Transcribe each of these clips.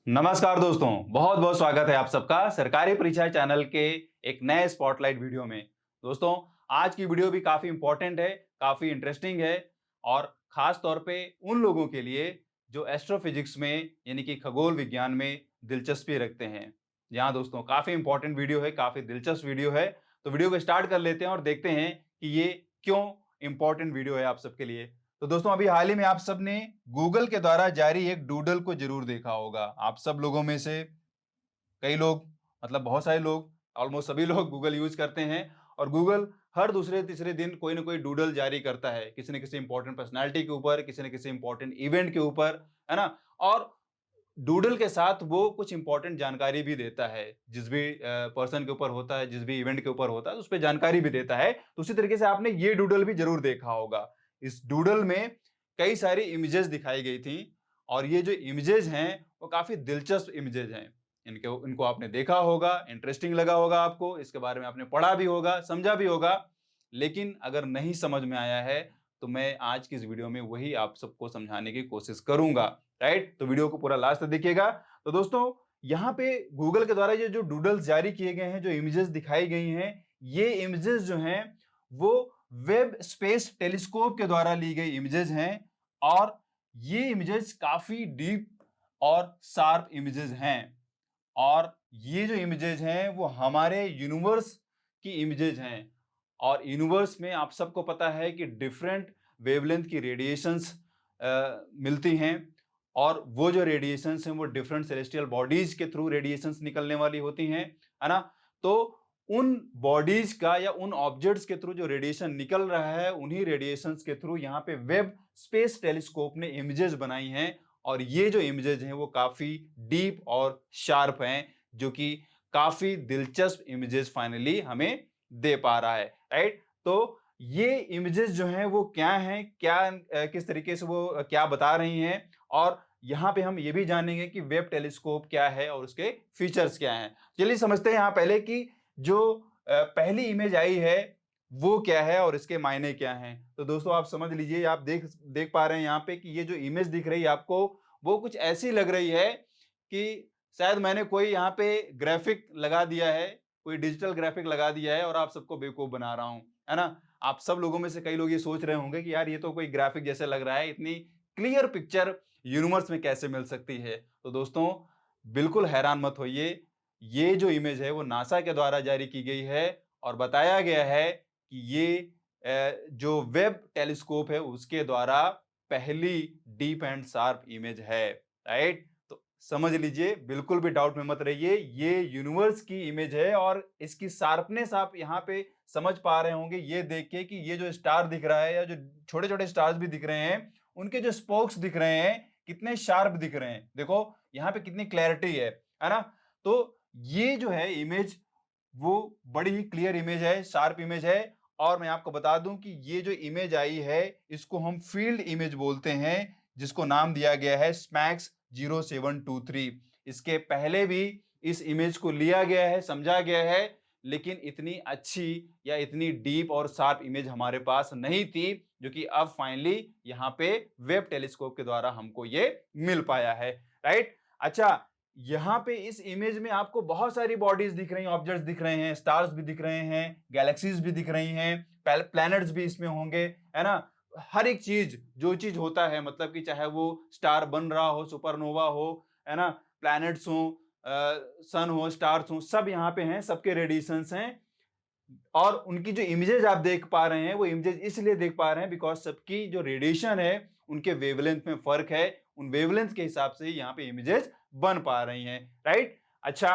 नमस्कार दोस्तों, बहुत बहुत स्वागत है आप सबका सरकारी परीक्षा चैनल के एक नए स्पॉटलाइट वीडियो में। दोस्तों, आज की वीडियो भी काफी इंपॉर्टेंट है, काफी इंटरेस्टिंग है और खास तौर पे उन लोगों के लिए जो एस्ट्रोफिजिक्स में यानी कि खगोल विज्ञान में दिलचस्पी रखते हैं। जी हाँ दोस्तों, काफी इंपॉर्टेंट वीडियो है, काफी दिलचस्प वीडियो है। तो वीडियो को स्टार्ट कर लेते हैं और देखते हैं कि ये क्यों इंपॉर्टेंट वीडियो है आप सबके लिए। तो दोस्तों, अभी हाल ही में आप सबने गूगल के द्वारा जारी एक डूडल को जरूर देखा होगा। आप सब लोगों में से कई लोग, मतलब बहुत सारे लोग, ऑलमोस्ट सभी लोग गूगल यूज करते हैं और गूगल हर दूसरे तीसरे दिन कोई ना कोई डूडल जारी करता है, किसी न किसी इंपॉर्टेंट पर्सनैलिटी के ऊपर, किसी न किसी इंपॉर्टेंट इवेंट के ऊपर, है ना। और डूडल के साथ वो कुछ इंपॉर्टेंट जानकारी भी देता है, जिस भी पर्सन के ऊपर होता है, जिस भी इवेंट के ऊपर होता है, उस पे जानकारी भी देता है। तो उसी तरीके से आपने ये डूडल भी जरूर देखा होगा। इस डूडल में कई सारी इमेजेस दिखाई गई थी और ये जो इमेजेस हैं वो काफी दिलचस्प इमेजेस हैं। इनको इनको आपने देखा होगा, इंटरेस्टिंग लगा होगा आपको, इसके बारे में आपने पढ़ा भी होगा, समझा भी होगा। लेकिन अगर नहीं समझ में आया है तो मैं आज की इस वीडियो में वही आप सबको समझाने की कोशिश करूंगा। राइट, तो वीडियो को पूरा लास्ट तक देखिएगा। तो दोस्तों, यहाँ पे गूगल के द्वारा ये जो डूडल्स जारी किए गए हैं, जो इमेजेस दिखाई गई हैं, ये इमेजेस जो हैं वो वेब स्पेस टेलीस्कोप के द्वारा ली गई इमेजेस हैं और ये इमेजेस काफी डीप और शार्प इमेजेस हैं। और ये जो इमेजेस हैं वो हमारे यूनिवर्स की इमेजेस हैं और यूनिवर्स में आप सबको पता है कि डिफरेंट वेवलेंथ की रेडिएशंस मिलती हैं और वो जो रेडिएशंस हैं वो डिफरेंट सेलेस्टियल बॉडीज के थ्रू रेडिएशंस निकलने वाली होती हैं, है ना। तो उन बॉडीज का या उन ऑब्जेक्ट्स के थ्रू जो रेडिएशन निकल रहा है, उन्हीं रेडिएशंस के थ्रू यहाँ पे वेब स्पेस टेलीस्कोप ने इमेजेस बनाई हैं और ये जो इमेजेस हैं वो काफी डीप और शार्प हैं, जो कि काफी दिलचस्प इमेजेस फाइनली हमें दे पा रहा है। राइट, तो ये इमेजेस जो हैं वो क्या हैं, क्या किस तरीके से वो क्या बता रही हैं और यहाँ पे हम ये भी जानेंगे कि वेब टेलीस्कोप क्या है और उसके फीचर्स क्या हैं। चलिए समझते हैं यहाँ पहले कि जो पहली इमेज आई है वो क्या है और इसके मायने क्या हैं। तो दोस्तों, आप समझ लीजिए, आप देख देख पा रहे हैं यहाँ पे कि ये जो इमेज दिख रही है आपको, वो कुछ ऐसी लग रही है कि शायद मैंने कोई यहाँ पे ग्राफिक लगा दिया है, कोई डिजिटल ग्राफिक लगा दिया है और आप सबको बेवकूफ बना रहा हूँ, है ना। आप सब लोगों में से कई लोग ये सोच रहे होंगे कि यार ये तो कोई ग्राफिक जैसे लग रहा है, इतनी क्लियर पिक्चर यूनिवर्स में कैसे मिल सकती है। तो दोस्तों, बिल्कुल हैरान मत होइए, ये जो इमेज है वो नासा के द्वारा जारी की गई है और बताया गया है कि ये जो वेब टेलीस्कोप है उसके द्वारा पहली डीप एंड शार्प इमेज है। राइट, तो समझ लीजिए, बिल्कुल भी डाउट में मत रहिए, ये यूनिवर्स की इमेज है और इसकी शार्पनेस आप यहाँ पे समझ पा रहे होंगे ये देख के कि ये जो स्टार दिख रहा है या जो छोटे छोटे स्टार्स भी दिख रहे हैं, उनके जो स्पोक्स दिख रहे हैं कितने शार्प दिख रहे हैं। देखो यहाँ पे कितनी क्लैरिटी है ना। तो ये जो है इमेज वो बड़ी ही क्लियर इमेज है, शार्प इमेज है। और मैं आपको बता दूं कि ये जो इमेज आई है इसको हम फील्ड इमेज बोलते हैं, जिसको नाम दिया गया है स्मैक्स 0723। इसके पहले भी इस इमेज को लिया गया है, समझा गया है, लेकिन इतनी अच्छी या इतनी डीप और शार्प इमेज हमारे पास नहीं थी, जो कि अब फाइनली यहाँ पे वेब टेलीस्कोप के द्वारा हमको ये मिल पाया है। राइट, अच्छा, यहाँ पे इस इमेज में आपको बहुत सारी बॉडीज दिख रही हैं, ऑब्जेक्ट्स दिख रहे हैं, स्टार्स भी दिख रहे हैं, गैलेक्सीज भी दिख रही हैं, प्लैनेट्स भी इसमें होंगे, है ना। हर एक चीज, जो चीज होता है, मतलब कि चाहे वो स्टार बन रहा हो, सुपरनोवा हो, है ना, प्लैनेट्स हो, सन हो, स्टार्स हो, सब यहाँ पे हैं, सबके रेडिएशंस हैं। और उनकी जो इमेजेस आप देख पा रहे हैं वो इमेजेस इसलिए देख पा रहे हैं बिकॉज सबकी जो रेडिएशन है उनके वेवलेंथ में फर्क है, उन वेवलेंथ के हिसाब से ही यहाँ पे इमेजेस बन पा रही हैं। राइट, अच्छा,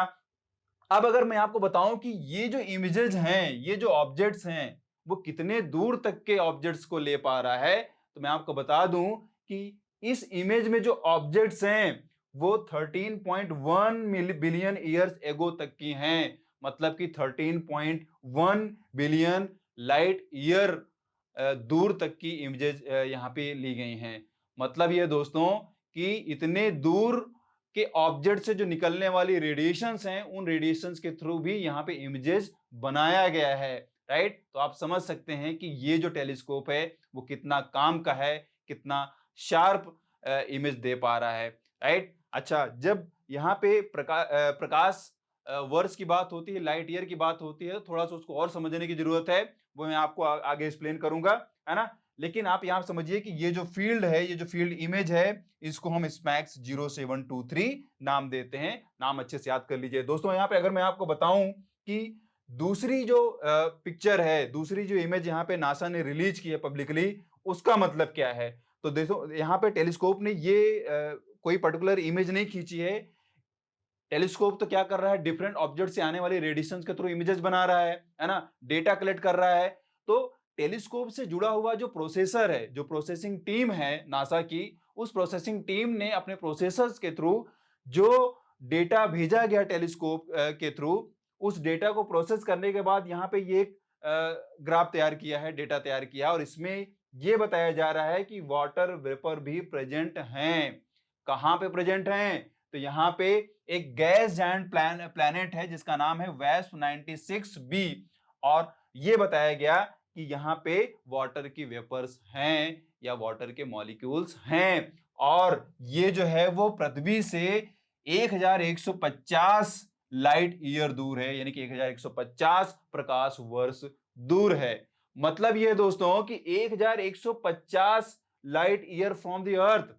अब अगर मैं आपको बताऊं कि ये जो इमेजेस हैं, ये जो ऑब्जेक्ट्स हैं, वो कितने दूर तक के ऑब्जेक्ट्स को ले पा रहा है, तो मैं आपको बता दूं कि इस इमेज में जो ऑब्जेक्ट्स हैं वो 13.1 बिलियन ईयर्स एगो तक की हैं। मतलब कि 13.1 बिलियन लाइट ईयर दूर तक की इमेजेस यहाँ पे ली गई हैं। मतलब ये दोस्तों कि इतने दूर के ऑब्जेक्ट से जो निकलने वाली रेडिएशंस हैं, उन रेडिएशंस के थ्रू भी यहाँ पे इमेजेस बनाया गया है। राइट, तो आप समझ सकते हैं कि ये जो टेलीस्कोप है वो कितना काम का है, कितना शार्प इमेज दे पा रहा है। राइट। अच्छा, जब यहाँ पे प्रकाश वर्ष की बात होती है, लाइट ईयर की बात होती है, थोड़ा सा उसको और समझने की जरूरत है, वो मैं आपको आगे एक्सप्लेन करूंगा, है ना। लेकिन आप यहाँ समझिए कि ये जो फील्ड है, ये जो फील्ड इमेज है, इसको हम स्मैक्स 0723 नाम देते हैं। नाम अच्छे से याद कर लीजिए दोस्तों। यहाँ पे अगर मैं आपको बताऊं कि दूसरी जो पिक्चर है, दूसरी जो इमेज यहाँ पे नासा ने रिलीज की है पब्लिकली, उसका मतलब क्या है। तो देखो यहाँ पे टेलीस्कोप ने ये कोई पर्टिकुलर इमेज नहीं खींची है। टेलीस्कोप तो क्या कर रहा है, डिफरेंट ऑब्जेक्ट से आने वाली रेडिएशन के थ्रू इमेजेस बना रहा है ना, डेटा कलेक्ट कर रहा है। तो टेलीस्कोप से जुड़ा हुआ जो प्रोसेसर है, जो प्रोसेसिंग टीम है नासा की, उस प्रोसेसिंग टीम ने अपने प्रोसेसर्स के थ्रू जो डेटा भेजा गया टेलीस्कोप के थ्रू, उस डेटा को प्रोसेस करने के बाद यहाँ पे ये एक ग्राफ तैयार किया है, डेटा तैयार किया, और इसमें ये बताया जा रहा है कि वाटर वेपर भी प्रेजेंट हैं। कहाँ पे प्रेजेंट हैं? तो यहाँ पे एक गैस जायंट प्लैनेट है जिसका नाम है वेस्प 96b, और ये बताया गया कि यहाँ पे वाटर की वेपर्स हैं या वाटर के मॉलिक्यूल्स हैं, और ये जो है वो पृथ्वी से 1150 लाइट ईयर दूर है, यानी कि 1150 प्रकाश वर्ष दूर है। मतलब ये दोस्तों कि 1150 light year from the earth.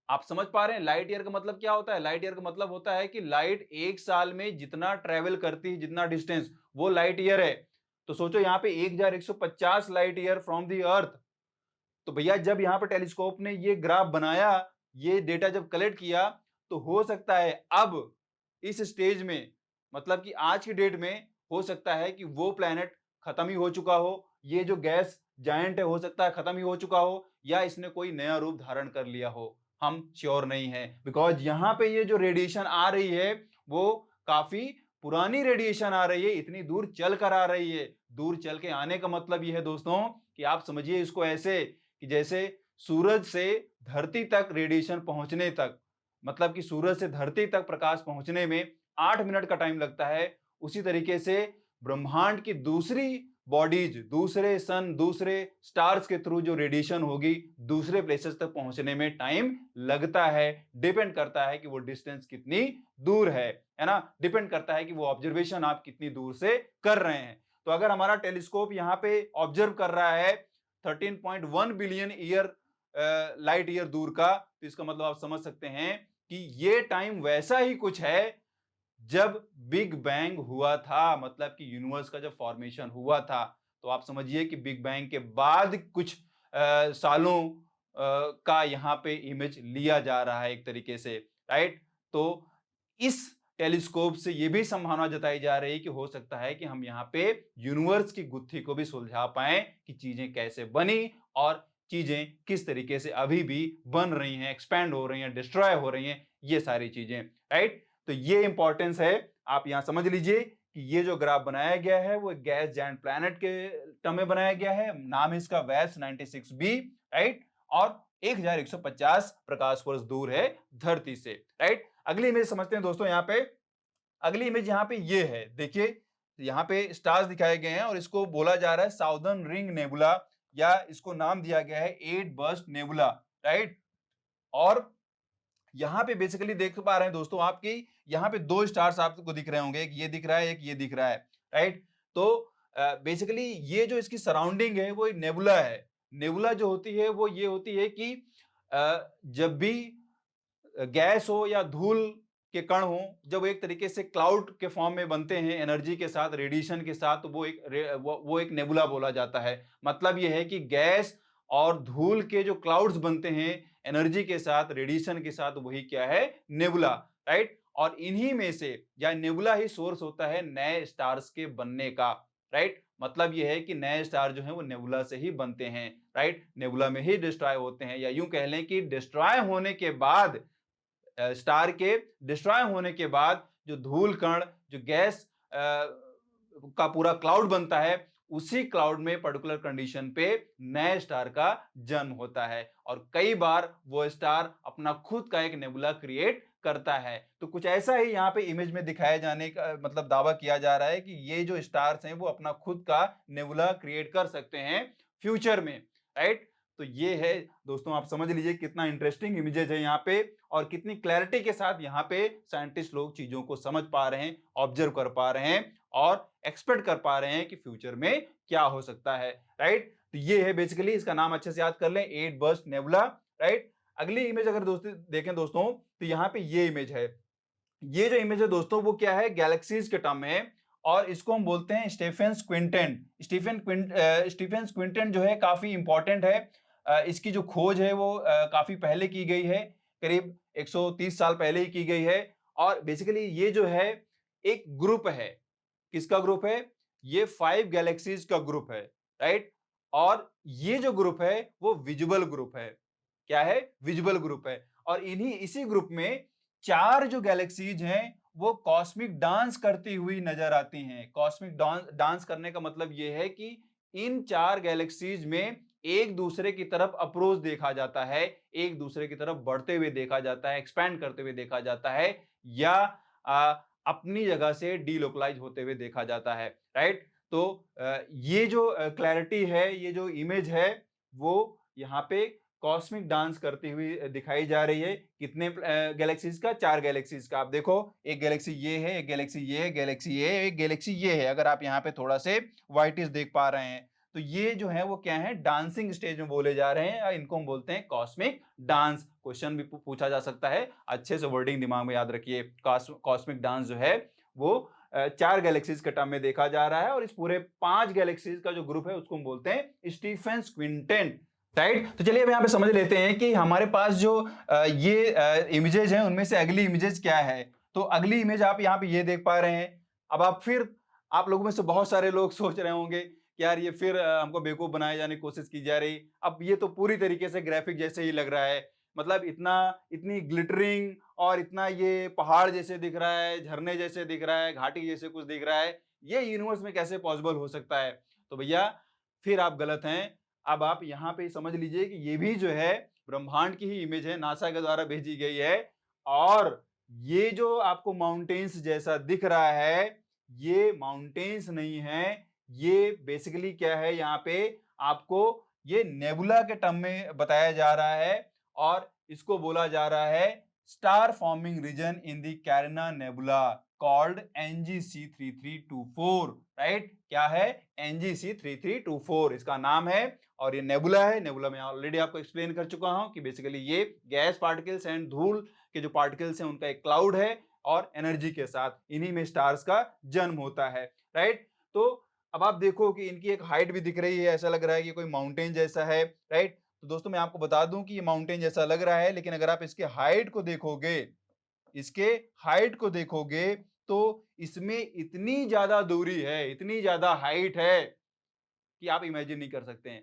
आप समझ पा रहे हैं लाइट ईयर का मतलब क्या होता है? लाइट ईयर का मतलब होता है कि लाइट एक साल में जितना ट्रेवल करती है, जितना डिस्टेंस, वो लाइट ईयर है। तो सोचो यहाँ पे 1150 लाइट ईयर फ्रॉम दी अर्थ। तो भैया जब यहाँ पे टेलीस्कोप ने ये ग्राफ बनाया, ये डेटा जब कलेक्ट किया, तो हो सकता है अब इस स्टेज में, मतलब कि आज की डेट में, हो सकता है कि वो प्लेनेट खत्म ही हो चुका हो, ये जो गैस जायंट है हो सकता है खत्म ही हो चुका हो, या इसने कोई नया रूप धारण कर लिया हो। हम श्योर नहीं है, बिकॉज यहाँ पे ये जो रेडिएशन आ रही है वो काफी पुरानी रेडिएशन आ रही है, इतनी दूर चल कर आ रही है। दूर चल के आने का मतलब ये है दोस्तों कि आप समझिए इसको ऐसे कि जैसे सूरज से धरती तक रेडिएशन पहुंचने तक, मतलब कि सूरज से धरती तक प्रकाश पहुंचने में 8 मिनट का टाइम लगता है, उसी तरीके से ब्रह्मांड की दूसरी बॉडीज, दूसरे सन, दूसरे स्टार्स के थ्रू जो रेडिएशन होगी, दूसरे प्लेसेस तक पहुंचने में टाइम लगता है। डिपेंड करता है कि वो डिस्टेंस कितनी दूर है ना, डिपेंड करता है कि वो ऑब्जर्वेशन आप कितनी दूर से कर रहे हैं। तो अगर हमारा टेलीस्कोप यहाँ पे ऑब्जर्व कर रहा है 13.1 बिलियन ईयर लाइट ईयर दूर का, तो इसका मतलब आप समझ सकते हैं कि ये टाइम वैसा ही कुछ है जब बिग बैंग हुआ था, मतलब कि यूनिवर्स का जब फॉर्मेशन हुआ था। तो आप समझिए कि बिग बैंग के बाद कुछ सालों का यहाँ पे इमेज लिया जा रहा है एक तरीके से, राइट। तो इस टेलीस्कोप से ये भी संभावना जताई जा रही है कि हो सकता है कि हम यहाँ पे यूनिवर्स की गुत्थी को भी सुलझा पाए कि चीजें कैसे बनी और चीजें किस तरीके से अभी भी बन रही हैं, एक्सपैंड हो रही हैं, डिस्ट्रॉय हो रही हैं, ये सारी चीजें, राइट। तो ये इंपॉर्टेंस है, आप यहां समझ लीजिए कि ये जो ग्राफ बनाया गया है वो गैस जायंट प्लैनेट के टर्म में बनाया गया है, नाम है इसका वेस्प 96b, राइट। और 1150 प्रकाश वर्ष दूर है धरती से, राइट। अगली इमेज समझते हैं दोस्तों। यहाँ पे अगली इमेज यहाँ पे ये है, देखिए यहाँ पे स्टार्स दिखाए गए हैं और इसको बोला जा रहा है साउदर्न रिंग नेबुला, या इसको नाम दिया गया है 8 बर्स्ट नेबुला, राइट। और यहाँ पे बेसिकली देख पा रहे हैं दोस्तों आपकी, यहाँ पे दो स्टार्स आपको दिख रहे होंगे, एक ये दिख रहा है, एक ये दिख रहा है, राइट। तो बेसिकली ये जो इसकी सराउंडिंग है वो नेबुला है। नेबुला जो होती है वो ये होती है कि जब भी गैस हो या धूल के कण हो, जब एक तरीके से क्लाउड के फॉर्म में बनते हैं एनर्जी के साथ, रेडिएशन के साथ, तो वो एक नेबुला बोला जाता है। मतलब ये है कि गैस और धूल के जो क्लाउड्स बनते हैं एनर्जी के साथ, रेडिएशन के साथ, वही क्या है, नेबुला, राइट। और इन्हीं में से या नेबुला ही सोर्स होता है नए स्टार्स के बनने का, राइट। मतलब ये है कि नए स्टार जो है वो नेबुला से ही बनते हैं, राइट। नेबुला में ही डिस्ट्रॉय होते हैं, या यूं कह लें कि डिस्ट्रॉय होने के बाद, स्टार के डिस्ट्रॉय होने के बाद जो धूल कण, जो गैस का पूरा क्लाउड बनता है, उसी क्लाउड में पर्टिकुलर कंडीशन पे नए स्टार का जन्म होता है, और कई बार वो स्टार अपना खुद का एक नेबुला क्रिएट करता है। तो कुछ ऐसा ही यहाँ पे इमेज में दिखाया जाने का मतलब दावा किया जा रहा है कि ये जो स्टार्स हैं वो अपना खुद का नेबुला क्रिएट कर सकते हैं फ्यूचर में, राइट। तो ये है दोस्तों, आप समझ लीजिए कितना इंटरेस्टिंग इमेजेस है यहाँ पे और कितनी क्लैरिटी के साथ यहाँ पे साइंटिस्ट लोग चीजों को समझ पा रहे हैं, ऑब्जर्व कर पा रहे हैं और एक्सपेक्ट कर पा रहे हैं कि फ्यूचर में क्या हो सकता है, राइट। तो ये है बेसिकली, इसका नाम अच्छे से याद कर लें, 8 बर्स्ट नेबुला, राइट। अगली इमेज अगर दोस्तों देखें दोस्तों, तो यहाँ पे ये इमेज है। ये जो इमेज है दोस्तों वो क्या है, गैलेक्सीज के टर्म में, और इसको हम बोलते हैं स्टीफेंस क्विंटेंट। स्टीफेंस क्विंटेंट जो है काफी इंपॉर्टेंट है। इसकी जो खोज है वो काफी पहले की गई है, करीब 130 साल पहले ही की गई है। और बेसिकली ये जो है एक ग्रुप है। किसका ग्रुप है? ये 5 गैलेक्सीज का ग्रुप है, राइट। और ये जो ग्रुप है वो विजिबल ग्रुप है। क्या है? विजिबल ग्रुप है। और इसी ग्रुप में 4 जो गैलेक्सीज हैं वो कॉस्मिक डांस करती हुई नजर आती हैं। कॉस्मिक डांस करने का मतलब ये है कि इन 4 गैलेक्सीज में एक दूसरे की तरफ अप्रोच देखा जाता है, एक दूसरे की तरफ बढ़ते हुए देखा जाता है, एक्सपैंड करते हुए देखा जाता है, या अपनी जगह से डीलोकलाइज होते हुए देखा जाता है, राइट। तो ये जो क्लैरिटी है, ये जो इमेज है, वो यहाँ पे कॉस्मिक डांस करती हुई दिखाई जा रही है। कितने गैलेक्सीज का? 4 गैलेक्सीज का। आप देखो, एक गैलेक्सी ये है, एक गैलेक्सी ये है, गैलेक्सी ये है, एक गैलेक्सी ये है। अगर आप यहाँ पे थोड़ा से व्हाइटिश देख पा रहे हैं, तो ये जो है वो क्या है, डांसिंग स्टेज में बोले जा रहे हैं। इनको हम बोलते हैं कॉस्मिक डांस। क्वेश्चन भी पूछा जा सकता है, अच्छे से वर्डिंग दिमाग में याद रखिए। कॉस्मिक डांस जो है वो 4 गैलेक्सीज के टर्म में देखा जा रहा है, और इस पूरे 5 गैलेक्सीज का जो ग्रुप है उसको हम बोलते हैं स्टीफेंस क्विंटेंट, राइट। तो चलिए अब यहाँ पे समझ लेते हैं कि हमारे पास जो ये इमेजेस हैं उनमें से अगली इमेजेस क्या है। तो अगली इमेज आप यहाँ पे ये देख पा रहे हैं। अब आप लोगों में से बहुत सारे लोग सोच रहे होंगे कि यार ये फिर हमको बेवकूफ बनाए जाने की कोशिश की जा रही। अब ये तो पूरी तरीके से ग्राफिक जैसे ही लग रहा है, मतलब इतनी ग्लिटरिंग और इतना ये पहाड़ जैसे दिख रहा है, झरने जैसे दिख रहा है, घाटी जैसे कुछ दिख रहा है, ये यूनिवर्स में कैसे पॉसिबल हो सकता है? तो भैया फिर आप गलत हैं। अब आप यहाँ पे समझ लीजिए कि ये भी जो है ब्रह्मांड की ही इमेज है, नासा के द्वारा भेजी गई है। और ये जो आपको माउंटेन्स जैसा दिख रहा है, ये माउंटेन्स नहीं है, ये बेसिकली क्या है, यहाँ पे आपको ये नेबुला के टर्म में बताया जा रहा है, और इसको बोला जा रहा है star forming region in the Carina nebula called NGC 3324, right. क्या है? NGC 3324 इसका नाम है, और ये नेबुला है। नेबुला में ऑलरेडी आपको एक्सप्लेन कर चुका हूं कि बेसिकली ये गैस पार्टिकल्स एंड धूल के जो पार्टिकल्स हैं उनका एक क्लाउड है, और एनर्जी के साथ इन्हीं में स्टार्स का जन्म होता है, राइट। तो अब आप देखो कि इनकी एक हाइट भी दिख रही है, ऐसा लग रहा है कि कोई माउंटेन जैसा है, राइट। तो दोस्तों मैं आपको बता दूं कि ये माउंटेन जैसा लग रहा है, लेकिन अगर आप इसके हाइट को देखोगे, इसके हाइट को देखोगे, तो इसमें इतनी ज्यादा दूरी है, इतनी ज्यादा हाइट है कि आप इमेजिन नहीं कर सकते हैं।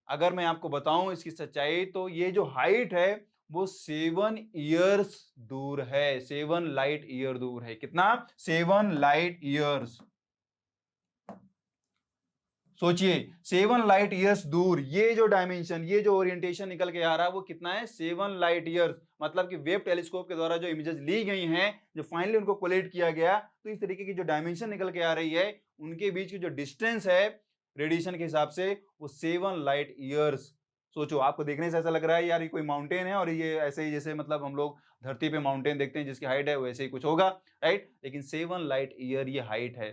अगर मैं आपको बताऊं इसकी सच्चाई, तो ये जो हाइट है वो 7 ईयर्स दूर है, 7 लाइट ईयर दूर है। कितना? 7 लाइट ईयर्स। सोचिए, 7 लाइट ईयर्स दूर, ये जो डायमेंशन, ये जो ओरिएंटेशन निकल के आ रहा है वो कितना है? 7 लाइट ईयर्स। मतलब कि वेब टेलीस्कोप के द्वारा जो इमेजेस ली गई हैं, जो फाइनली उनको कोलेट किया गया, तो इस तरीके की जो डायमेंशन निकल के आ रही है, उनके बीच की जो डिस्टेंस है रेडिएशन के हिसाब से, वो 7 लाइट ईयर्स। सोचो, आपको देखने से ऐसा लग रहा है यार ये कोई माउंटेन है, और ये ऐसे ही जैसे मतलब हम लोग धरती पे माउंटेन देखते हैं जिसकी हाइट है वैसे ही कुछ होगा, राइट। लेकिन 7 लाइट ईयर ये हाइट है।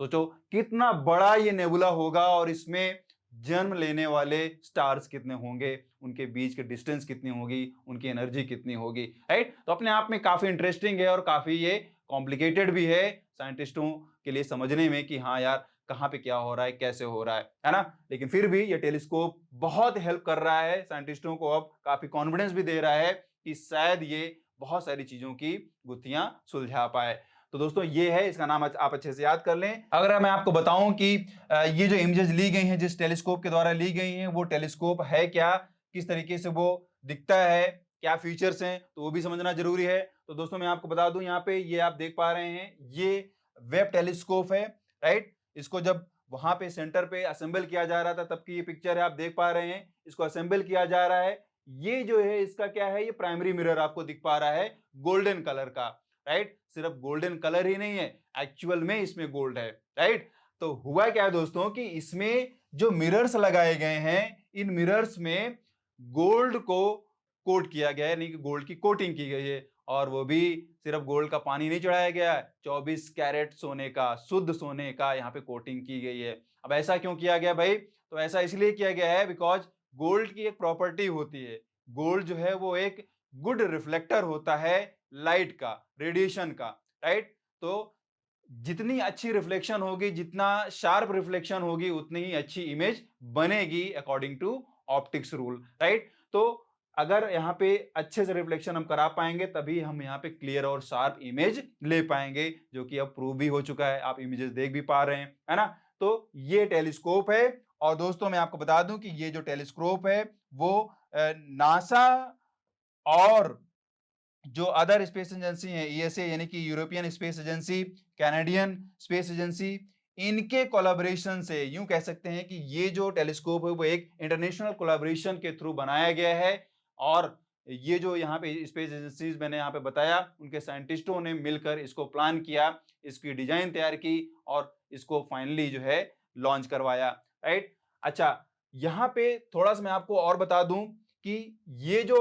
सोचो कितना बड़ा ये नेबुला होगा, और इसमें जन्म लेने वाले स्टार्स कितने होंगे, उनके बीच के डिस्टेंस कितनी होगी, उनकी एनर्जी कितनी होगी, राइट। तो अपने आप में काफी इंटरेस्टिंग है और काफी ये कॉम्प्लिकेटेड भी है साइंटिस्टों के लिए समझने में कि हाँ यार कहाँ पे क्या हो रहा है, कैसे हो रहा है ना। लेकिन फिर भी ये टेलीस्कोप बहुत हेल्प कर रहा है साइंटिस्टों को, अब काफी कॉन्फिडेंस भी दे रहा है कि शायद ये बहुत सारी चीजों की गुत्थियां सुलझा पाए। तो दोस्तों ये है, इसका नाम आप अच्छे से याद कर लें। अगर मैं आपको बताऊं कि ये जो इमेजेस ली गई हैं जिस टेलीस्कोप के द्वारा ली गई हैं, वो टेलीस्कोप है क्या, किस तरीके से वो दिखता है, क्या फीचर्स हैं, तो वो भी समझना जरूरी है। तो दोस्तों मैं आपको बता दूं, यहाँ पे ये आप देख पा रहे हैं, ये वेब टेलीस्कोप है, राइट। इसको जब वहां पे सेंटर पे असेंबल किया जा रहा था तब की ये पिक्चर है, आप देख पा रहे हैं। इसको असेंबल किया जा रहा है। ये जो है इसका क्या है, ये प्राइमरी मिरर आपको दिख पा रहा है गोल्डन कलर का, राइट। सिर्फ गोल्डन कलर ही नहीं है, एक्चुअल में इसमें गोल्ड है, राइट। तो हुआ क्या है दोस्तों कि इसमें जो मिरर्स लगाए गए हैं, इन मिरर्स में गोल्ड को कोट किया गया है, यानी कि गोल्ड की कोटिंग की गई है, और वो भी सिर्फ गोल्ड का पानी नहीं चढ़ाया गया है, 24 कैरेट सोने का, शुद्ध सोने का यहाँ पे कोटिंग की गई है। अब ऐसा क्यों किया गया भाई? तो ऐसा इसलिए किया गया है बिकॉज गोल्ड की एक प्रॉपर्टी होती है, गोल्ड जो है वो एक गुड रिफ्लेक्टर होता है लाइट का, रेडिएशन का, राइट? तो जितनी अच्छी रिफ्लेक्शन होगी, जितना शार्प रिफ्लेक्शन होगी, उतनी ही अच्छी इमेज बनेगी according to optics rule, right? तो अगर यहाँ पे अच्छे से रिफ्लेक्शन हम करा पाएंगे, तभी हम यहाँ पे क्लियर और शार्प इमेज ले पाएंगे, जो कि अब प्रूव भी हो चुका है, आप इमेजेस देख भी पा रहे हैं, है ना? तो ये टेलीस्कोप है। और दोस्तों मैं आपको बता दूं कि ये जो टेलीस्कोप है वो नासा और जो अदर स्पेस एजेंसी है, ईएसए यानी कि European space agency, Canadian space agency, इनके कोलैबोरेशन से यूं कह सकते हैं कि ये जो टेलीस्कोप है वो एक इंटरनेशनल कोलैबोरेशन के थ्रू बनाया गया है। और ये जो यहाँ पे स्पेस एजेंसीज मैंने यहाँ पे बताया, उनके साइंटिस्टों ने मिलकर इसको प्लान किया, इसकी डिजाइन तैयार की और इसको फाइनली जो है लॉन्च करवाया, राइट? अच्छा, यहाँ पे थोड़ा सा मैं आपको और बता दूं कि ये जो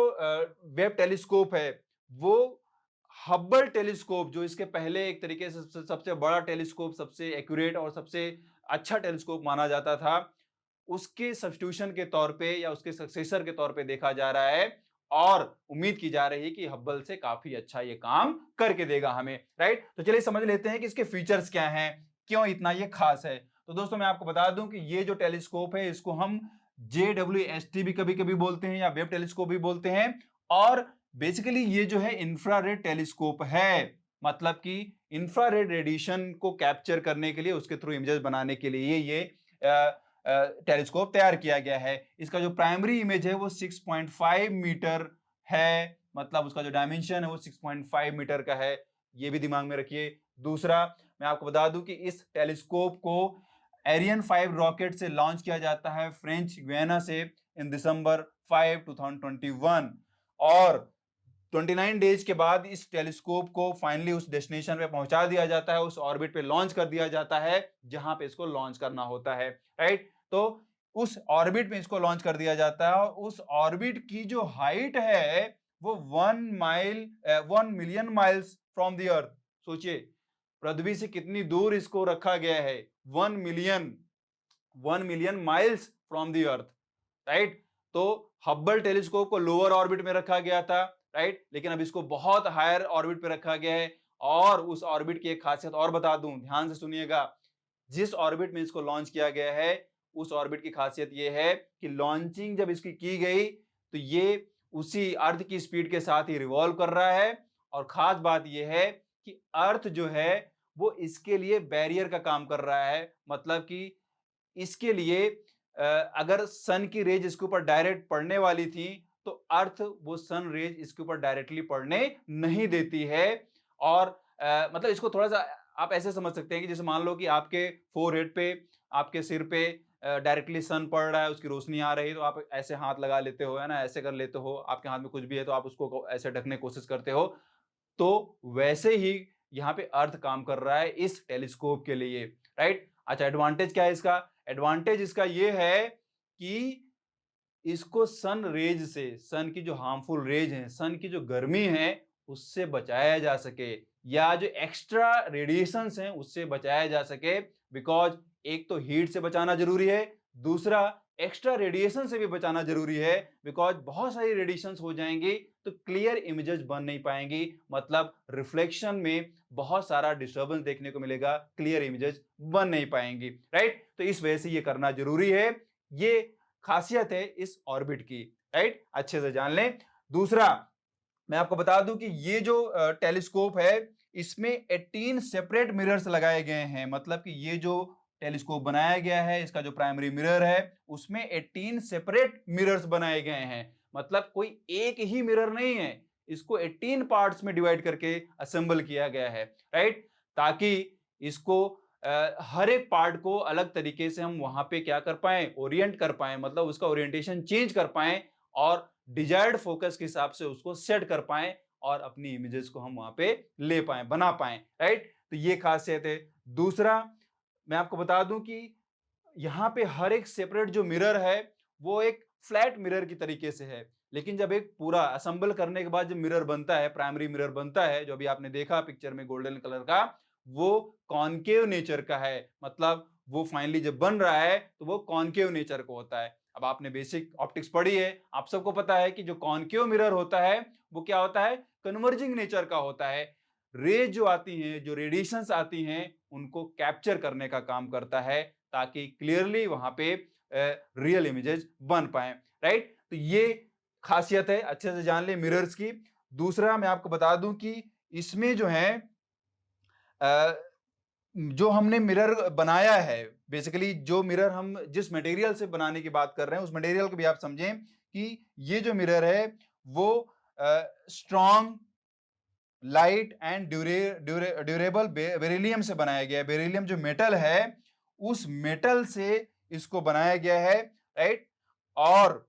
वेब टेलीस्कोप है वो हब्बल टेलीस्कोप, जो इसके पहले एक तरीके से सबसे बड़ा टेलीस्कोप, सबसे एक्यूरेट और सबसे अच्छा टेलीस्कोप माना जाता था, उसके सब्स्टिट्यूशन के तौर पे या उसके सक्सेसर के तौर पे देखा जा रहा है। और उम्मीद की जा रही है कि हब्बल से काफी अच्छा ये काम करके देगा हमें, राइट? तो चलिए समझ लेते हैं कि इसके फीचर्स क्या हैं, क्यों इतना ये खास है। तो दोस्तों मैं आपको बता दूं कि ये जो टेलीस्कोप है इसको हम JWST भी कभी कभी बोलते हैं या वेब टेलीस्कोप भी बोलते हैं। और बेसिकली ये जो है इंफ्रारेड टेलीस्कोप है, मतलब कि इंफ्रारेड रेडिएशन को कैप्चर करने के लिए, उसके थ्रू इमेजेस बनाने के लिए ये टेलीस्कोप तैयार किया गया है। इसका जो प्राइमरी इमेज है वो 6.5 मीटर है, मतलब उसका जो डायमेंशन है वो 6.5 मीटर का है, ये भी दिमाग में रखिए। दूसरा मैं आपको बता दूं कि इस टेलीस्कोप को एरियन 5 रॉकेट से लॉन्च किया जाता है फ्रेंच गुयाना से इन दिसंबर 5, 2021। और 29 डेज के बाद इस टेलीस्कोप को फाइनली उस डेस्टिनेशन पे पहुंचा दिया जाता है, उस ऑर्बिट पे लॉन्च कर दिया जाता है जहां पे इसको लॉन्च करना होता है, राइट? तो उस ऑर्बिट में इसको लॉन्च कर दिया जाता है और उस ऑर्बिट की जो हाइट है वो 1 million miles from the earth. सोचिए पृथ्वी से कितनी दूर इसको रखा गया है, 1 million miles from the earth, right? तो हब्बल टेलीस्कोप को लोअर ऑर्बिट में रखा गया था, राइट? लेकिन अब इसको बहुत हायर ऑर्बिट पे रखा गया है। और उस ऑर्बिट की एक खासियत और बता दूं, ध्यान से सुनिएगा। जिस ऑर्बिट में इसको लॉन्च किया गया है, उस ऑर्बिट की खासियत यह है कि लॉन्चिंग जब इसकी की गई तो ये उसी अर्थ की स्पीड के साथ ही रिवॉल्व कर रहा है। और खास बात यह है कि अर्थ जो है वो इसके लिए बैरियर का काम कर रहा है, मतलब कि इसके लिए अगर सन की रेज इसके ऊपर डायरेक्ट पड़ने वाली थी तो अर्थ वो सन रेज इसके ऊपर डायरेक्टली पड़ने नहीं देती है। और मतलब इसको थोड़ा सा आप ऐसे समझ सकते हैं कि जैसे मान लो कि आपके फोरहेड पे, आपके सिर पे डायरेक्टली सन पड़ रहा है, उसकी रोशनी आ रही है, तो आप ऐसे हाथ लगा लेते हो, है ना, ऐसे कर लेते हो, आपके हाथ में कुछ भी है तो आप उसको ऐसे ढकने की कोशिश करते हो। तो वैसे ही यहाँ पे अर्थ काम कर रहा है इस टेलीस्कोप के लिए, राइट? अच्छा, एडवांटेज क्या है इसका? एडवांटेज इसका ये है कि इसको सन रेज से, सन की जो हार्मफुल रेज है, सन की जो गर्मी है, उससे बचाया जा सके, या जो एक्स्ट्रा रेडिएशंस हैं उससे बचाया जा सके। बिकॉज एक तो हीट से बचाना जरूरी है, दूसरा एक्स्ट्रा रेडिएशन से भी बचाना जरूरी है। बिकॉज बहुत सारी रेडिएशंस हो जाएंगी तो क्लियर इमेजेस बन नहीं पाएंगी, मतलब रिफ्लेक्शन में बहुत सारा डिस्टर्बेंस देखने को मिलेगा, क्लियर इमेजेस बन नहीं पाएंगी, राइट? तो इस वजह से ये करना जरूरी है, ये खासियत है इस ऑर्बिट की, राइट? अच्छे से जान लें। दूसरा मैं आपको बता दूं कि ये जो टेलीस्कोप है इसमें 18 सेपरेट मिरर्स लगाए गए हैं, मतलब कि ये जो टेलीस्कोप बनाया गया है इसका जो प्राइमरी मिरर है उसमें 18 सेपरेट मिरर्स बनाए गए हैं, मतलब कोई एक ही मिरर नहीं है, इसको 18 पार्ट्स में डिवाइड करके असेंबल किया गया है, राइट? ताकि इसको हर एक पार्ट को अलग तरीके से हम वहां पे क्या कर पाए, ओरिएंट कर पाए, मतलब उसका ओरिएंटेशन चेंज कर पाए और डिजायर्ड फोकस के हिसाब से उसको सेट कर पाए और अपनी इमेजेस को हम वहां पे ले पाए, बना पाए, राइट? तो ये खासियत है। दूसरा मैं आपको बता दूं कि यहाँ पे हर एक सेपरेट जो मिरर है वो एक फ्लैट मिरर की तरीके से है। लेकिन जब एक पूरा असेंबल करने के बाद जब मिरर बनता है, प्राइमरी मिरर बनता है, जो अभी आपने देखा पिक्चर में गोल्डन कलर का, वो कॉनकेव नेचर का है। मतलब वो फाइनली जब बन रहा है तो वो कॉनकेव नेचर का होता है। अब आपने बेसिक ऑप्टिक्स पढ़ी है, आप सबको पता है कि जो कॉनकेव मिरर होता है वो क्या होता है, कन्वर्जिंग नेचर का होता है। रेज जो आती हैं, जो रेडिएशंस आती हैं, उनको कैप्चर करने का काम करता है ताकि क्लियरली वहां पे रियल इमेजेस बन पाए, राइट। तो ये खासियत है, अच्छे से जान ले मिरर्स की। दूसरा मैं आपको बता दूं कि इसमें जो है जो हमने मिरर बनाया है, बेसिकली जो मिरर हम जिस मटेरियल से बनाने की बात कर रहे हैं, उस मटेरियल को भी आप समझें कि ये जो मिरर है वो strong, light and durable beryllium से बनाया गया है। बेरिलियम जो मेटल है, उस मेटल से इसको बनाया गया है, राइट। और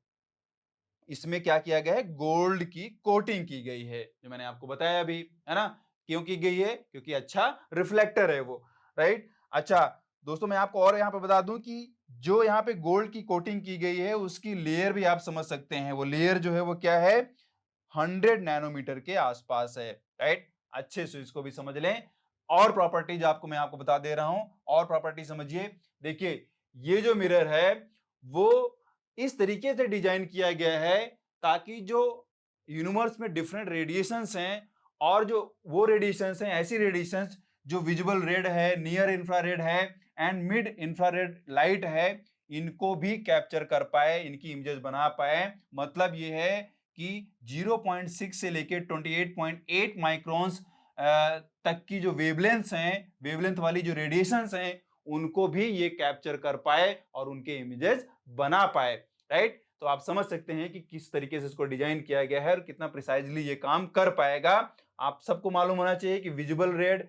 इसमें क्या किया गया है, गोल्ड की कोटिंग की गई है, जो मैंने आपको बताया अभी, है ना। क्यों की गई है, क्योंकि अच्छा रिफ्लेक्टर है वो, राइट। अच्छा दोस्तों, मैं आपको और यहाँ पे बता दूं कि जो यहाँ पे गोल्ड की कोटिंग की गई है, उसकी लेयर भी आप समझ सकते हैं। वो लेयर जो है वो क्या है, 100 नैनोमीटर के आसपास है, राइट। अच्छे से इसको भी समझ लें। और प्रॉपर्टीज आपको मैं आपको बता दे रहा हूं, और प्रॉपर्टी समझिए। देखिए, ये जो मिरर है वो इस तरीके से डिजाइन किया गया है ताकि जो यूनिवर्स में डिफरेंट रेडिएशंस हैं, और जो वो रेडिएशंस हैं, ऐसी रेडिएशंस जो विजिबल रेड है, नियर इंफ्रारेड है एंड मिड इंफ्रारेड लाइट है, इनको भी कैप्चर कर पाए, इनकी इमेजेस बना पाए। मतलब ये है कि 0.6 से लेके 28.8 माइक्रोन्स तक की जो वेवलेंथ्स हैं, वेवलेंथ वाली जो रेडिएशंस हैं, उनको भी ये कैप्चर कर पाए और उनके इमेजेस बना पाए, राइट। तो आप समझ सकते हैं कि किस तरीके से इसको डिजाइन किया गया है और कितना प्रिसाइजली ये काम कर पाएगा। आप सबको मालूम होना चाहिए कि visible red,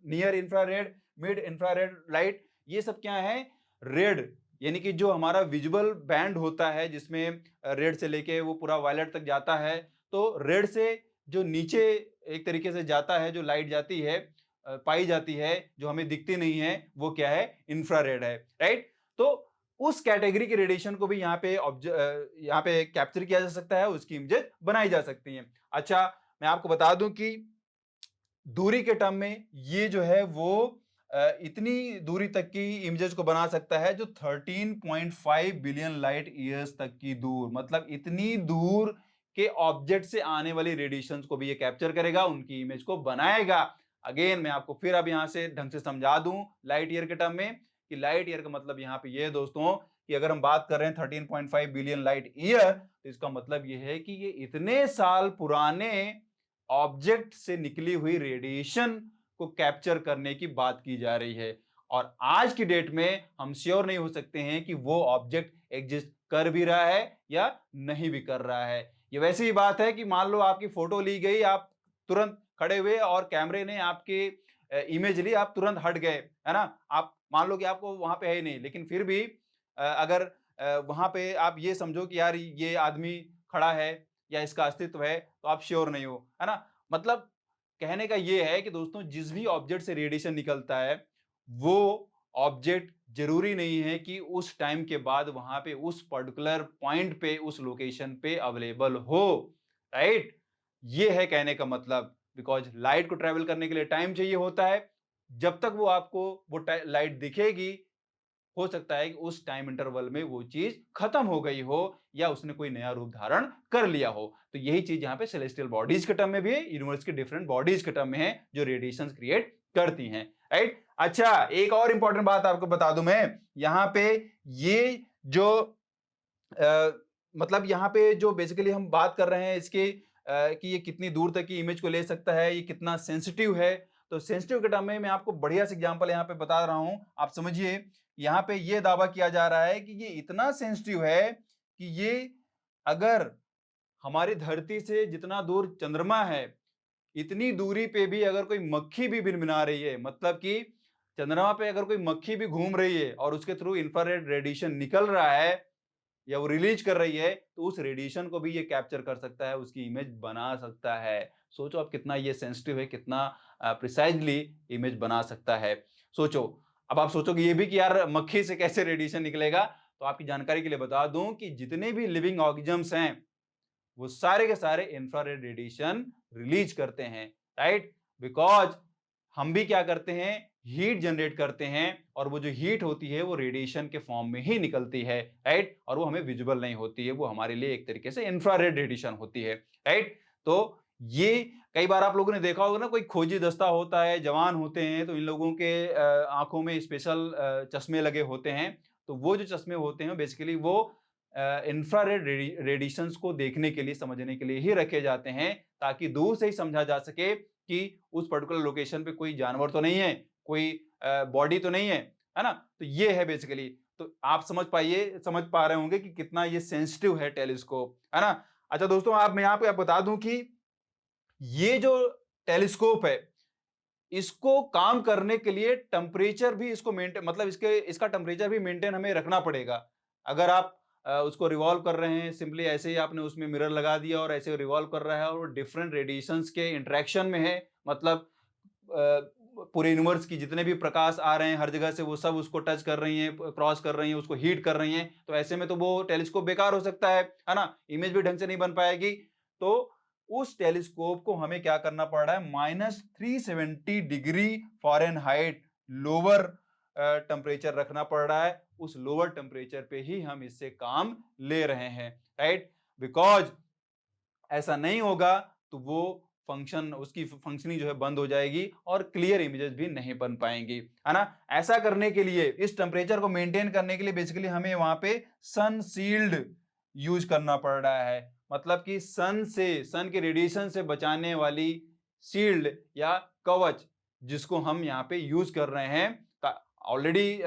near infrared, mid infrared light, ये सब क्या है, रेड यानी कि जो हमारा विजुअल बैंड होता है, जिसमें रेड से लेके वो पूरा वायलेट तक जाता है। तो रेड से जो नीचे एक तरीके से जाता है, जो लाइट जाती है, पाई जाती है, जो हमें दिखती नहीं है, वो क्या है, इंफ्रारेड है, राइट। तो उस कैटेगरी के रेडिएशन को भी यहाँ पे कैप्चर किया जा सकता है, उसकी इमेजेस बनाई जा सकती हैं। अच्छा, मैं आपको बता दूं कि दूरी के टर्म में ये जो है वो इतनी दूरी तक की इमेजेस को बना सकता है, जो 13.5 बिलियन लाइट ईयर्स तक की दूर, मतलब इतनी दूर के ऑब्जेक्ट से आने वाली रेडिएशंस को भी ये कैप्चर करेगा, उनकी इमेज को बनाएगा। अगेन मैं आपको फिर अब यहां से ढंग से समझा दूं लाइट ईयर के टर्म में, कि लाइट ईयर का मतलब यहाँ पे ये दोस्तों, कि अगर हम बात कर रहे हैं 13.5 बिलियन लाइट ईयर, तो इसका मतलब ये है कि ये इतने साल पुराने ऑब्जेक्ट से निकली हुई रेडिएशन को कैप्चर करने की बात की जा रही है। और आज की डेट में हम श्योर नहीं हो सकते हैं कि वो ऑब्जेक्ट एग्जिस्ट कर भी रहा है या नहीं भी कर रहा है। ये वैसी ही बात है कि मान लो आपकी फोटो ली गई, आप तुरंत खड़े हुए और कैमरे ने आपकी इमेज ली, आप तुरंत हट गए, है ना। आप मान लो कि आपको वहां पे है ही नहीं, लेकिन फिर भी अगर वहां पे आप ये समझो कि यार ये आदमी खड़ा है या इसका अस्तित्व है, तो आप श्योर नहीं हो, है ना। मतलब कहने का ये है कि दोस्तों, जिस भी ऑब्जेक्ट से रेडिएशन निकलता है, वो ऑब्जेक्ट जरूरी नहीं है कि उस टाइम के बाद वहां पे उस पर्टिकुलर पॉइंट पे, उस लोकेशन पे अवेलेबल हो, राइट। ये है कहने का मतलब। बिकॉज लाइट को ट्रेवल करने के लिए टाइम चाहिए होता है। जब तक वो आपको वो लाइट दिखेगी, हो सकता है कि उस टाइम इंटरवल में वो चीज खत्म हो गई हो, या उसने कोई नया रूप धारण कर लिया हो। तो यही चीज यहाँ पे सेलेस्टियल बॉडीज के टर्म में भी है, यूनिवर्स के डिफरेंट बॉडीज के टर्म में है, जो रेडिएशन क्रिएट करती हैं, राइट। अच्छा, एक और इंपॉर्टेंट बात आपको बता दूं मैं यहाँ पे, ये जो मतलब यहाँ पे जो बेसिकली हम बात कर रहे हैं इसके कि ये कितनी दूर तक की इमेज को ले सकता है, ये कितना सेंसिटिव है। तो सेंसिटिव के टर्म में मैं आपको बढ़िया से एग्जांपल यहाँ पे बता रहा हूं, आप समझिए। यहाँ पे ये दावा किया जा रहा है कि ये इतना सेंसिटिव है कि ये, अगर हमारी धरती से जितना दूर चंद्रमा है, इतनी दूरी पे भी अगर कोई मक्खी भी भिनभिना रही है, मतलब कि चंद्रमा पे अगर कोई मक्खी भी घूम रही है और उसके थ्रू इंफ्रारेड रेडिएशन निकल रहा है या वो रिलीज कर रही है, तो उस रेडिएशन को भी ये कैप्चर कर सकता है, उसकी इमेज बना सकता है। सोचो आप कितना ये सेंसिटिव है, कितना प्रिसाइजली इमेज बना सकता है। सोचो, अब आप सोचोगे ये भी कि यार मक्खी से कैसे रेडिएशन निकलेगा, तो आपकी जानकारी के लिए बता दूं कि जितने भी लिविंग ऑर्गेनिजम्स हैं वो सारे के सारे इंफ्रारेड रेडिएशन रिलीज करते हैं, राइट। बिकॉज हम भी क्या करते हैं, हीट जनरेट करते हैं, और वो जो हीट होती है वो रेडिएशन के फॉर्म में ही निकलती है, राइट। और वो हमें विजिबल नहीं होती है, वो हमारे लिए एक तरीके से इंफ्रारेड रेडिएशन होती है, राइट। तो ये कई बार आप लोगों ने देखा होगा ना, कोई खोजी दस्ता होता है, जवान होते हैं, तो इन लोगों के आंखों में स्पेशल चश्मे लगे होते हैं। तो वो जो चश्मे होते हैं बेसिकली वो इंफ्रारेड रेडिएशंस को देखने के लिए, समझने के लिए ही रखे जाते हैं, ताकि दूर से ही समझा जा सके कि उस पर्टिकुलर लोकेशन पे कोई जानवर तो नहीं है, कोई बॉडी तो नहीं है ना। तो ये है बेसिकली। तो आप समझ पा रहे होंगे कि कितना ये सेंसिटिव है टेलीस्कोप, है ना। अच्छा दोस्तों, मैं यहाँ पे आप बता दूं कि ये जो टेलीस्कोप है, इसको काम करने के लिए टेम्परेचर भी इसको मेंटेन, मतलब इसका टेम्परेचर भी मेंटेन हमें रखना पड़ेगा। अगर आप उसको रिवॉल्व कर रहे हैं, सिंपली ऐसे ही आपने उसमें मिरर लगा दिया और ऐसे रिवॉल्व कर रहा है और वो डिफरेंट रेडिएशंस के इंटरेक्शन में है, मतलब पूरे यूनिवर्स की जितने भी प्रकाश आ रहे हैं हर जगह से, वो सब उसको टच कर रही हैं, क्रॉस कर रही हैं, उसको हीट कर रही हैं। तो ऐसे में तो वो टेलीस्कोप बेकार हो सकता है ना, इमेज भी ढंग से नहीं बन पाएगी। तो उस टेलीस्कोप को हमें क्या करना पड़ रहा है, -370 डिग्री फ़ारेनहाइट लोअर टेम्परेचर रखना पड़ रहा है। उस लोअर टेम्परेचर पे ही हम इससे काम ले रहे हैं, राइट। बिकॉज ऐसा नहीं होगा तो वो उसकी फंक्शनिंग जो है बंद हो जाएगी और क्लियर इमेजेस भी नहीं बन पाएंगी, है ना। ऐसा करने के लिए, इस टेम्परेचर को मेंटेन करने के लिए बेसिकली हमें वहां पे सन शील्ड यूज करना पड़ रहा है। मतलब कि सन के रेडिएशन से बचाने वाली शील्ड या कवच, जिसको हम यहाँ पे यूज कर रहे हैं। ऑलरेडी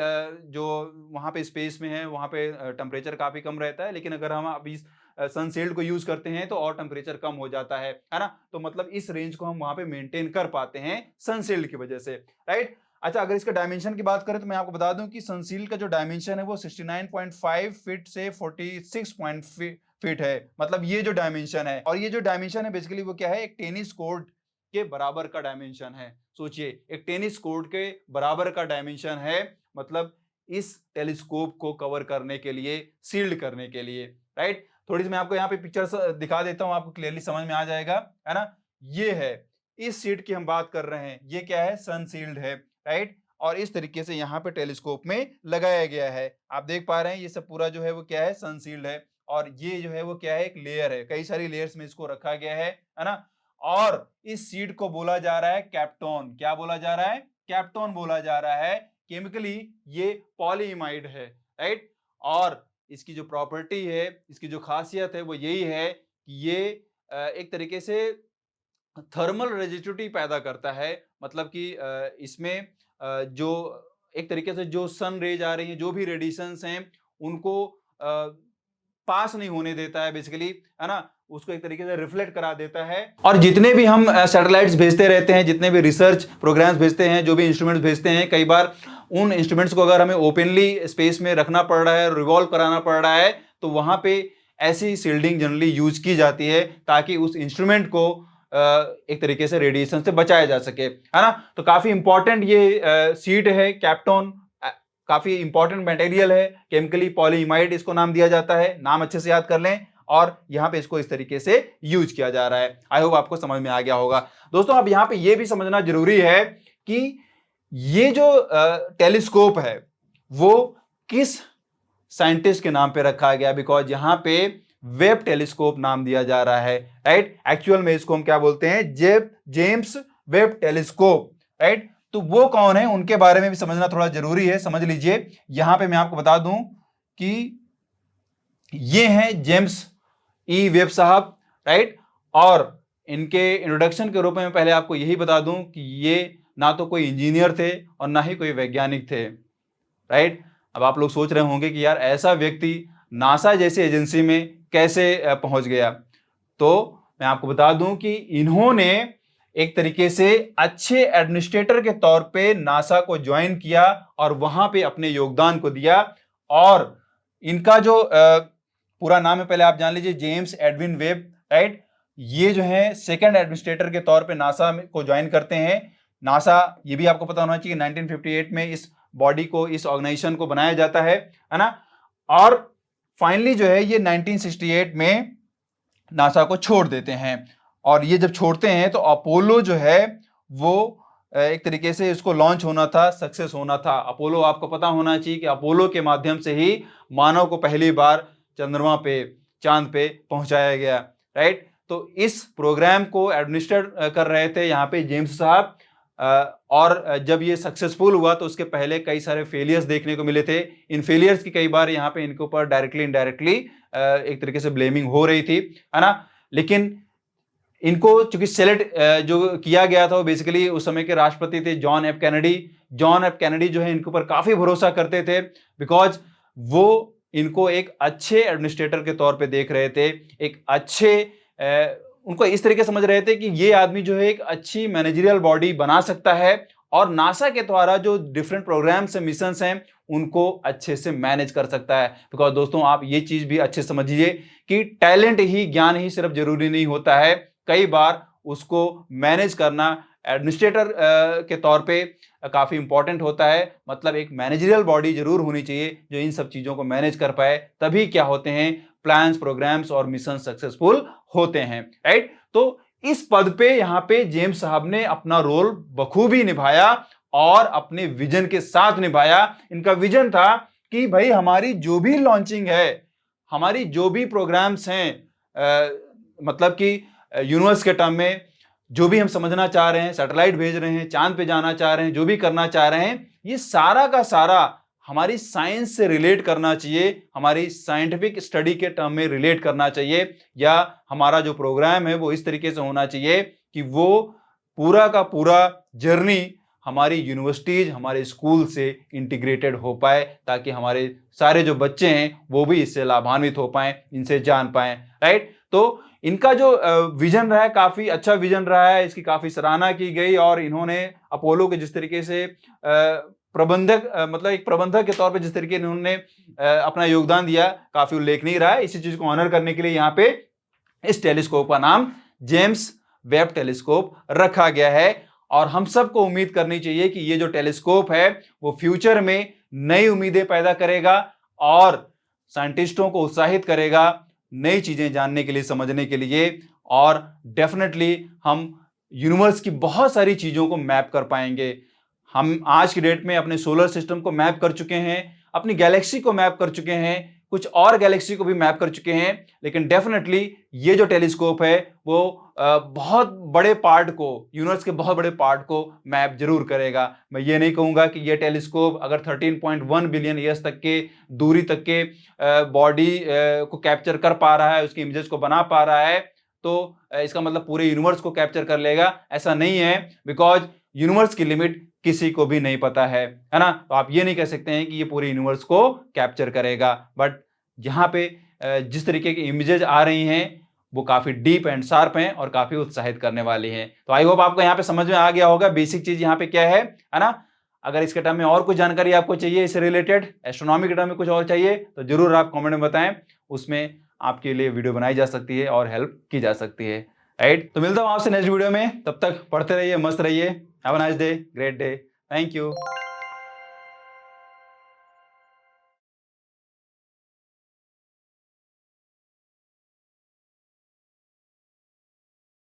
जो वहां पे स्पेस में है वहां पे टेम्परेचर काफी कम रहता है, लेकिन अगर हम अभी सनशील्ड को यूज करते हैं तो और टेम्परेचर कम हो जाता है ना। तो मतलब इस रेंज को हम वहां पे मेंटेन कर पाते हैं सनशील्ड की वजह से, राइट। अच्छा, अगर इसका डायमेंशन की बात करें तो मैं आपको बता दूं कि सनशील्ड का जो डायमेंशन है वो 69.5 फीट से 46 फीट है। मतलब ये जो डायमेंशन है, और ये जो डायमेंशन है बेसिकली वो क्या है, एक टेनिस कोर्ट के बराबर का डायमेंशन है। सोचिए, एक टेनिस कोर्ट के बराबर का डायमेंशन है, मतलब इस टेलीस्कोप को कवर करने के लिए, शील्ड करने के लिए, राइट। थोड़ी सी मैं आपको यहाँ पे पिक्चर्स दिखा देता हूँ, आपको क्लियरली समझ में आ जाएगा, है ना। ये है, इस शीट की हम बात कर रहे हैं, ये क्या है, सन शील्ड है, राइट। और इस तरीके से यहाँ पे टेलीस्कोप में लगाया गया है। आप देख पा रहे हैं ये सब पूरा जो है वो क्या है, सन शील्ड है। और ये जो है वो क्या है, एक लेयर है, कई सारी लेयर्स में इसको रखा गया है ना। और इस शीट को बोला जा रहा है कैप्टोन। क्या बोला जा रहा है, कैप्टोन बोला जा रहा है। केमिकली ये पॉलीइमाइड है, राइट। और इसकी जो प्रॉपर्टी है, इसकी जो खासियत है वो यही है कि ये एक तरीके से थर्मल रेजिस्टिविटी पैदा करता है। मतलब कि इसमें जो एक तरीके से जो सन रेज आ रही हैं, जो भी रेडिएशंस हैं, उनको पास नहीं होने देता है बेसिकली, है ना। उसको एक तरीके से रिफ्लेक्ट करा देता है। और जितने भी हम सैटेलाइट्स भेजते रहते हैं, जितने भी रिसर्च प्रोग्राम्स भेजते हैं, जो भी इंस्ट्रूमेंट्स भेजते हैं, कई बार उन इंस्ट्रूमेंट्स को अगर हमें ओपनली स्पेस में रखना पड़ रहा है, रिवॉल्व कराना पड़ रहा है, तो वहां पे ऐसी शील्डिंग जनरली यूज की जाती है ताकि उस इंस्ट्रूमेंट को एक तरीके से रेडिएशन से बचाया जा सके, है ना। तो काफी इंपॉर्टेंट ये सीट है कैप्टोन, काफी इंपॉर्टेंट मटेरियल है, केमिकली पॉलीइमाइड इसको नाम दिया जाता है। नाम अच्छे से याद कर लें। और यहाँ पे इसको इस तरीके से यूज किया जा रहा है। आई होप आपको समझ में आ गया होगा। दोस्तों, अब यहाँ पे ये भी समझना जरूरी है कि ये जो टेलीस्कोप है वो किस साइंटिस्ट के नाम पे रखा गया, बिकॉज यहाँ पे वेब टेलीस्कोप नाम दिया जा रहा है, राइट। एक्चुअल में इसको हम क्या बोलते हैं, जेम्स वेब टेलीस्कोप, राइट। तो वो कौन है, उनके बारे में भी समझना थोड़ा जरूरी है। समझ लीजिए, यहां पे मैं आपको बता दूं कि ये हैं जेम्स ई वेब साहब, राइट। और इनके इंट्रोडक्शन के रूप में पहले आपको यही बता दूं कि ये ना तो कोई इंजीनियर थे और ना ही कोई वैज्ञानिक थे, राइट। अब आप लोग सोच रहे होंगे कि यार ऐसा व्यक्ति नासा जैसी एजेंसी में कैसे पहुंच गया। तो मैं आपको बता दूं कि इन्होंने एक तरीके से अच्छे एडमिनिस्ट्रेटर के तौर पे नासा को ज्वाइन किया और वहां पे अपने योगदान को दिया। और इनका जो पूरा नाम है, पहले आप जान लीजिए, जेम्स एडविन वेब, राइट। ये जो है सेकंड एडमिनिस्ट्रेटर के तौर पे नासा को ज्वाइन करते हैं। नासा, ये भी आपको पता होना चाहिए, 1958 में इस बॉडी को, इस ऑर्गेनाइजेशन को बनाया जाता है ना। और फाइनली जो है ये 1968 में नासा को छोड़ देते हैं। और ये जब छोड़ते हैं तो अपोलो जो है वो एक तरीके से इसको लॉन्च होना था, सक्सेस होना था। अपोलो, आपको पता होना चाहिए कि अपोलो के माध्यम से ही मानव को पहली बार चंद्रमा पे, चांद पे पहुंचाया गया, राइट। तो इस प्रोग्राम को एडमिनिस्टर कर रहे थे यहाँ पे जेम्स साहब। और जब ये सक्सेसफुल हुआ तो उसके पहले कई सारे फेलियर्स देखने को मिले थे। इन फेलियर्स की कई बार यहाँ पे इनके ऊपर डायरेक्टली इनडायरेक्टली एक तरीके से ब्लेमिंग हो रही थी, है ना। लेकिन इनको चूंकि सेलेक्ट जो किया गया था वो बेसिकली उस समय के राष्ट्रपति थे John F Kennedy. John F Kennedy जो है इनके ऊपर काफी भरोसा करते थे, बिकॉज वो इनको एक अच्छे एडमिनिस्ट्रेटर के तौर पे देख रहे थे, एक अच्छे उनको इस तरीके समझ रहे थे कि ये आदमी जो है एक अच्छी मैनेजरियल बॉडी बना सकता है और नासा के द्वारा जो डिफरेंट प्रोग्राम्स हैं, मिशंस हैं, उनको अच्छे से मैनेज कर सकता है। बिकॉज दोस्तों आप ये चीज भी अच्छे समझिए कि टैलेंट ही, ज्ञान ही सिर्फ जरूरी नहीं होता है, कई बार उसको मैनेज करना एडमिनिस्ट्रेटर के तौर पे काफी इंपॉर्टेंट होता है। मतलब एक मैनेजरियल बॉडी जरूर होनी चाहिए जो इन सब चीजों को मैनेज कर पाए, तभी क्या होते हैं प्लान्स, प्रोग्राम्स और मिशन सक्सेसफुल होते हैं, राइट। तो इस पद पे यहां पे जेम्स साहब ने अपना रोल बखूबी निभाया और अपने विजन के साथ निभाया। इनका विजन था कि भाई हमारी जो भी लॉन्चिंग है, हमारी जो भी प्रोग्राम्स हैं, मतलब कि यूनिवर्स के टर्म में जो भी हम समझना चाह रहे हैं, सैटेलाइट भेज रहे हैं, चांद पे जाना चाह रहे हैं, जो भी करना चाह रहे हैं, ये सारा का सारा हमारी साइंस से रिलेट करना चाहिए, हमारी साइंटिफिक स्टडी के टर्म में रिलेट करना चाहिए, या हमारा जो प्रोग्राम है वो इस तरीके से होना चाहिए कि वो पूरा का पूरा जर्नी हमारी यूनिवर्सिटीज, हमारे स्कूल से इंटीग्रेटेड हो पाए, ताकि हमारे सारे जो बच्चे हैं वो भी इससे लाभान्वित हो पाए, इनसे जान पाए, राइट। तो इनका जो विजन रहा है काफी अच्छा विजन रहा है, इसकी काफी सराहना की गई और इन्होंने अपोलो के जिस तरीके से प्रबंधक, मतलब एक प्रबंधक के तौर पे जिस तरीके इन्होंने अपना योगदान दिया, काफी उल्लेखनीय रहा है। इसी चीज को ऑनर करने के लिए यहाँ पे इस टेलीस्कोप का नाम जेम्स वेब टेलीस्कोप रखा गया है। और हम सबको उम्मीद करनी चाहिए कि ये जो टेलीस्कोप है वो फ्यूचर में नई उम्मीदें पैदा करेगा और साइंटिस्टों को उत्साहित करेगा नई चीजें जानने के लिए, समझने के लिए, और डेफिनेटली हम यूनिवर्स की बहुत सारी चीजों को मैप कर पाएंगे। हम आज की डेट में अपने सोलर सिस्टम को मैप कर चुके हैं, अपनी गैलेक्सी को मैप कर चुके हैं, कुछ और गैलेक्सी को भी मैप कर चुके हैं, लेकिन डेफिनेटली ये जो टेलीस्कोप है वो बहुत बड़े पार्ट को, यूनिवर्स के बहुत बड़े पार्ट को मैप जरूर करेगा। मैं ये नहीं कहूंगा कि ये टेलीस्कोप अगर 13.1 बिलियन ईयर्स तक के दूरी तक के बॉडी को कैप्चर कर पा रहा है, उसकी इमेजेस को बना पा रहा है, तो इसका मतलब पूरे यूनिवर्स को कैप्चर कर लेगा, ऐसा नहीं है। बिकॉज यूनिवर्स की लिमिट किसी को भी नहीं पता है ना। तो आप ये नहीं कह सकते हैं कि ये पूरे यूनिवर्स को कैप्चर करेगा। बट यहाँ पे जिस तरीके की इमेजेस आ रही हैं वो काफी डीप एंड शार्प हैं और काफी उत्साहित करने वाली हैं। तो आई होप आपको यहाँ पे समझ में आ गया होगा बेसिक चीज यहाँ पे क्या है ना। अगर इसके टर्म में और कुछ जानकारी आपको चाहिए इससे रिलेटेड, एस्ट्रोनॉमी के टर्म में कुछ और चाहिए, तो जरूर आप कमेंट में बताएं, उसमें आपके लिए वीडियो बनाई जा सकती है और हेल्प की जा सकती है, राइट। तो मिलता हूं आपसे नेक्स्ट वीडियो में, तब तक पढ़ते रहिए, मस्त रहिए। Have a nice day, great day, thank you.